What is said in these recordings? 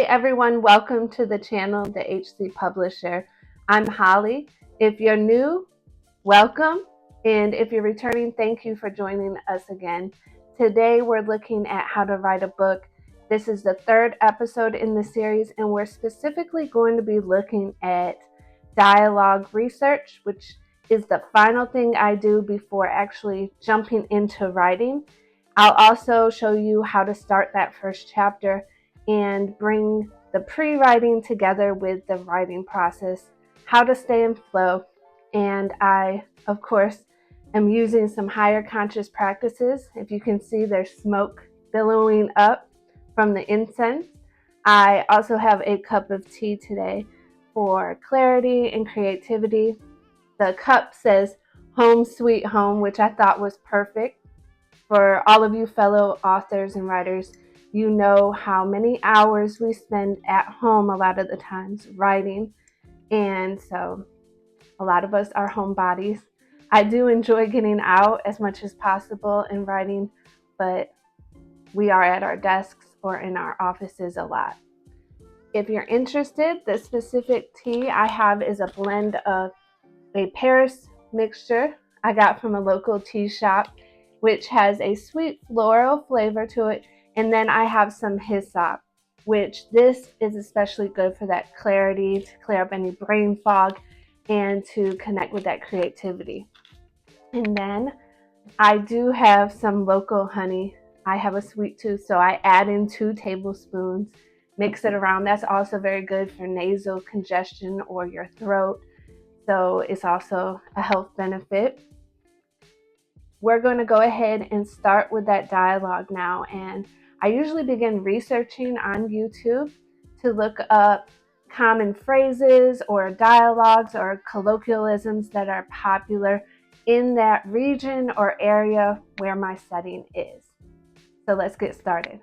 Hey everyone, welcome to the channel, the HC Publisher. I'm Holly. If you're new, welcome. And if you're returning, thank you for joining us again. Today we're looking at how to write a book. This is the third episode in the series, and we're specifically going to be looking at dialogue research, which is the final thing I do before actually jumping into writing. I'll also show you how to start that first chapter and bring the pre-writing together with the writing process, how to stay in flow. And I, of course, am using some higher conscious practices. If you can see, there's smoke billowing up from the incense. I also have a cup of tea today for clarity and creativity. The cup says home sweet home, which I thought was perfect. For all of you fellow authors and writers, you know how many hours we spend at home a lot of the times writing. And so a lot of us are homebodies. I do enjoy getting out as much as possible and writing, but we are at our desks or in our offices a lot. If you're interested, the specific tea I have is a blend of a Paris mixture I got from a local tea shop, which has a sweet floral flavor to it. And then I have some hyssop, which this is especially good for that clarity, to clear up any brain fog and to connect with that creativity. And then I do have some local honey. I have a sweet tooth, so I add in 2 tablespoons, mix it around. That's also very good for nasal congestion or your throat. So it's also a health benefit. We're going to go ahead and start with that dialogue now. And I usually begin researching on YouTube to look up common phrases or dialogues or colloquialisms that are popular in that region or area where my setting is. So let's get started.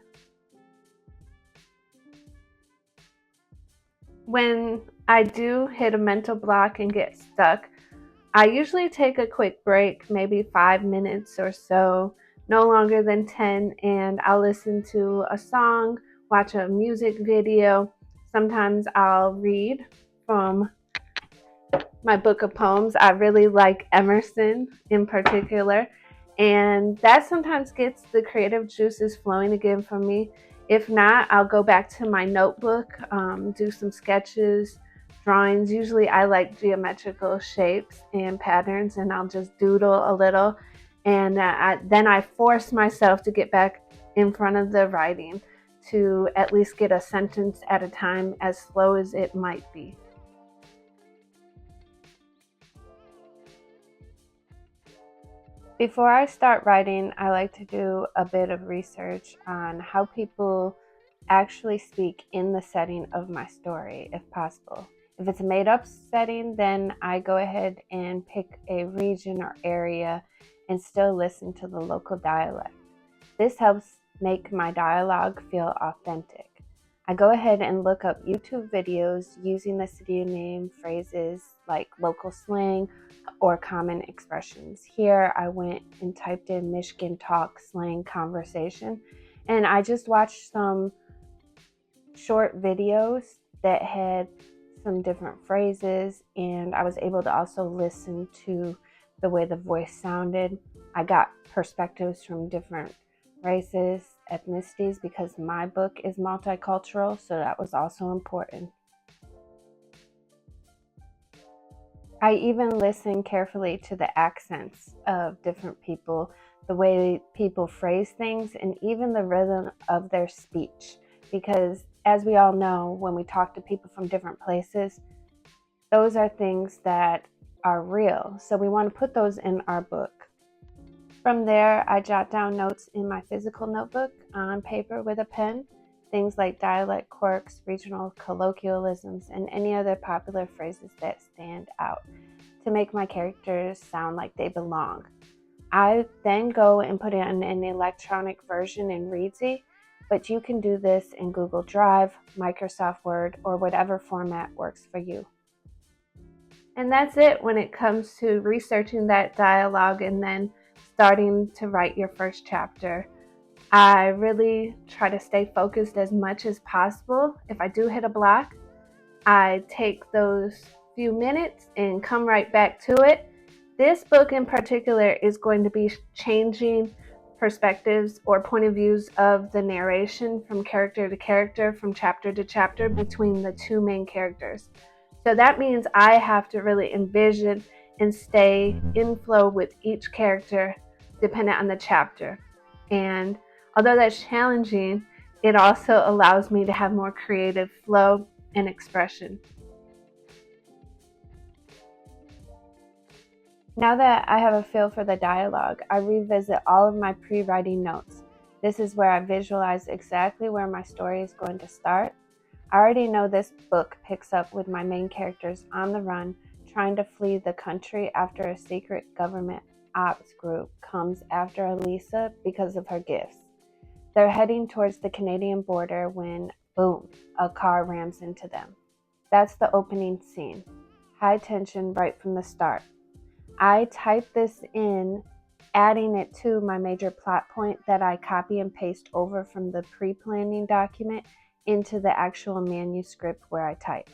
When I do hit a mental block and get stuck, I usually take a quick break, maybe 5 minutes or so, no longer than 10, and I'll listen to a song, watch a music video. Sometimes I'll read from my book of poems. I really like Emerson in particular, and that sometimes gets the creative juices flowing again for me. If not, I'll go back to my notebook, do some sketches, drawings. Usually I like geometrical shapes and patterns, and I'll just doodle a little. And then I force myself to get back in front of the writing to at least get a sentence at a time, as slow as it might be. Before I start writing, I like to do a bit of research on how people actually speak in the setting of my story, if possible. If it's a made-up setting, then I go ahead and pick a region or area and still listen to the local dialect. This helps make my dialogue feel authentic. I go ahead and look up YouTube videos using the city name phrases like local slang or common expressions. Here I went and typed in Michigan talk slang conversation, and I just watched some short videos that had some different phrases, and I was able to also listen to the way the voice sounded. I got perspectives from different races, ethnicities, because my book is multicultural, so that was also important. I even listen carefully to the accents of different people, the way people phrase things, and even the rhythm of their speech, because as we all know, when we talk to people from different places, those are things that are real. So we want to put those in our book. From there, I jot down notes in my physical notebook on paper with a pen, things like dialect quirks, regional colloquialisms, and any other popular phrases that stand out to make my characters sound like they belong. I then go and put it in an electronic version in Readsy, but you can do this in Google Drive, Microsoft Word, or whatever format works for you. And that's it when it comes to researching that dialogue and then starting to write your first chapter. I really try to stay focused as much as possible. If I do hit a block, I take those few minutes and come right back to it. This book in particular is going to be changing perspectives or point of views of the narration from character to character, from chapter to chapter between the two main characters. So that means I have to really envision and stay in flow with each character dependent on the chapter. And although that's challenging, it also allows me to have more creative flow and expression. Now that I have a feel for the dialogue, I revisit all of my pre-writing notes. This is where I visualize exactly where my story is going to start. I already know this book picks up with my main characters on the run, trying to flee the country after a secret government ops group comes after Elisa because of her gifts. They're heading towards the Canadian border when, boom, a car rams into them. That's the opening scene. High tension right from the start. I type this in, adding it to my major plot point that I copy and paste over from the pre-planning document into the actual manuscript where I type.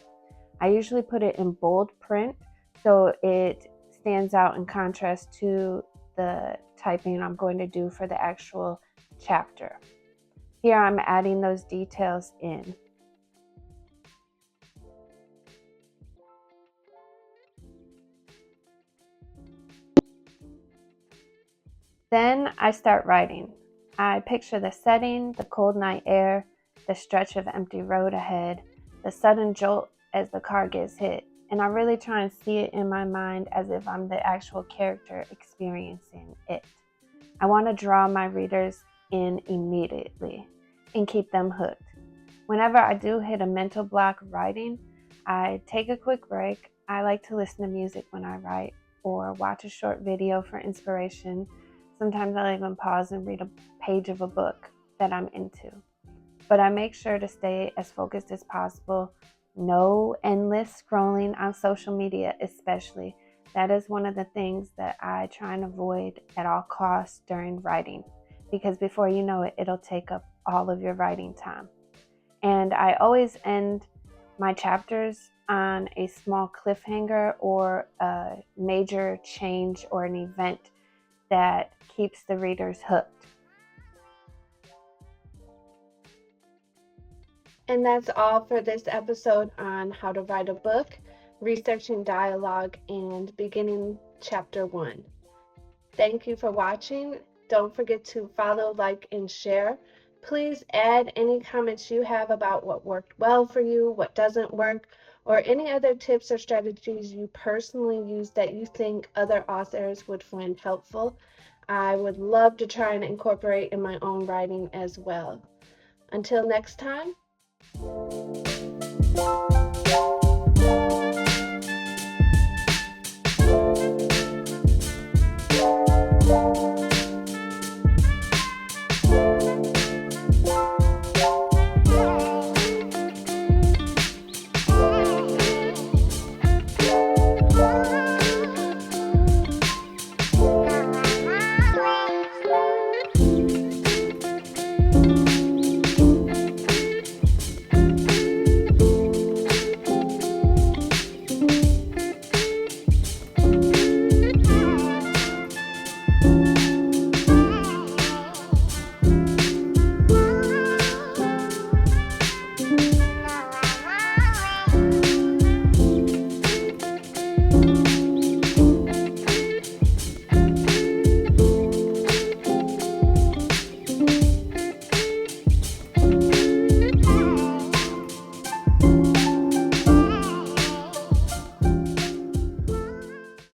I usually put it in bold print so it stands out in contrast to the typing I'm going to do for the actual chapter. Here I'm adding those details in. Then I start writing. I picture the setting, the cold night air, the stretch of empty road ahead, the sudden jolt as the car gets hit, and I really try and see it in my mind as if I'm the actual character experiencing it. I want to draw my readers in immediately and keep them hooked. Whenever I do hit a mental block writing, I take a quick break. I like to listen to music when I write or watch a short video for inspiration. Sometimes I'll even pause and read a page of a book that I'm into. But I make sure to stay as focused as possible. No endless scrolling on social media, especially. That is one of the things that I try and avoid at all costs during writing, because before you know it, it'll take up all of your writing time. And I always end my chapters on a small cliffhanger or a major change or an event that keeps the readers hooked. And that's all for this episode on how to write a book, researching dialogue, and beginning chapter 1. Thank you for watching. Don't forget to follow, like, and share. Please add any comments you have about what worked well for you, what doesn't work, or any other tips or strategies you personally use that you think other authors would find helpful. I would love to try and incorporate in my own writing as well. Until next time.